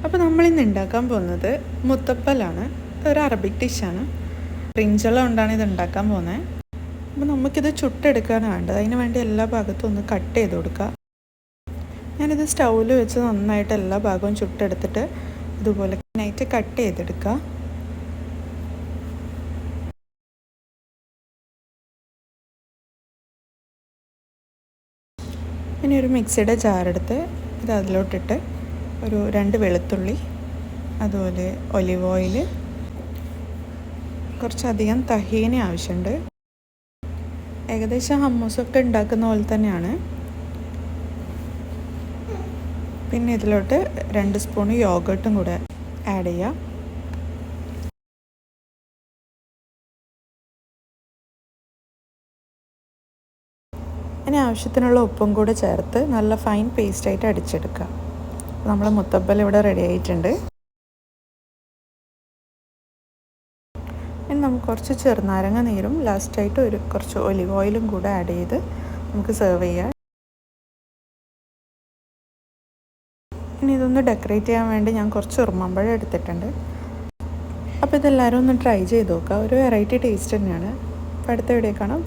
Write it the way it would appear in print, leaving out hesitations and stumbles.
അപ്പോൾ നമ്മളിന്ന് ഉണ്ടാക്കാൻ പോകുന്നത് മുത്തപ്പലാണ്. ഒരു അറബിക് ഡിഷാണ്. ബ്രിഞ്ചുള്ള കൊണ്ടാണ് ഇത് ഉണ്ടാക്കാൻ പോകുന്നത്. അപ്പോൾ നമുക്കിത് ചുട്ടെടുക്കാനാണ് വേണ്ടത്. അതിന് വേണ്ടി എല്ലാ ഭാഗത്തും ഒന്ന് കട്ട് ചെയ്ത് കൊടുക്കുക. ഞാനിത് സ്റ്റൗവിൽ വെച്ച് നന്നായിട്ട് എല്ലാ ഭാഗവും ചുട്ടെടുത്തിട്ട് ഇതുപോലെ നന്നായിട്ട് കട്ട് ചെയ്തെടുക്കുക. ഇനി ഒരു മിക്സിയുടെ ജാറെടുത്ത് ഇത് അതിലോട്ടിട്ട് ഒരു 2 വെളുത്തുള്ളി, അതുപോലെ ഒലിവ് ഓയിൽ, കുറച്ചധികം തഹീന ആവശ്യമുണ്ട്. ഏകദേശം ഹമ്മൂസൊക്കെ ഉണ്ടാക്കുന്ന പോലെ തന്നെയാണ്. പിന്നെ ഇതിലോട്ട് 2 സ്പൂൺ യോഗട്ടും കൂടെ ആഡ് ചെയ്യാം. ഇനി ആവശ്യത്തിനുള്ള ഉപ്പും കൂടെ ചേർത്ത് നല്ല ഫൈൻ പേസ്റ്റായിട്ട് അടിച്ചെടുക്കുക. നമ്മൾ മുത്തപ്പൽ ഇവിടെ റെഡി ആയിട്ടുണ്ട്. ഇനി നമുക്ക് കുറച്ച് ചെറുനാരങ്ങ നീരും ലാസ്റ്റായിട്ട് കുറച്ച് ഒലിവ് ഓയിലും കൂടെ ആഡ് ചെയ്ത് നമുക്ക് സെർവ് ചെയ്യാം. ഇനി ഇതൊന്ന് ഡെക്കറേറ്റ് ചെയ്യാൻ വേണ്ടി ഞാൻ കുറച്ച് ഉറുമാമ്പഴം എടുത്തിട്ടുണ്ട്. അപ്പോൾ ഇതെല്ലാവരും ഒന്ന് ട്രൈ ചെയ്ത് നോക്കുക. ഒരു വെറൈറ്റി ടേസ്റ്റ് തന്നെയാണ്. അപ്പോൾ അടുത്ത വീഡിയോ കാണാം.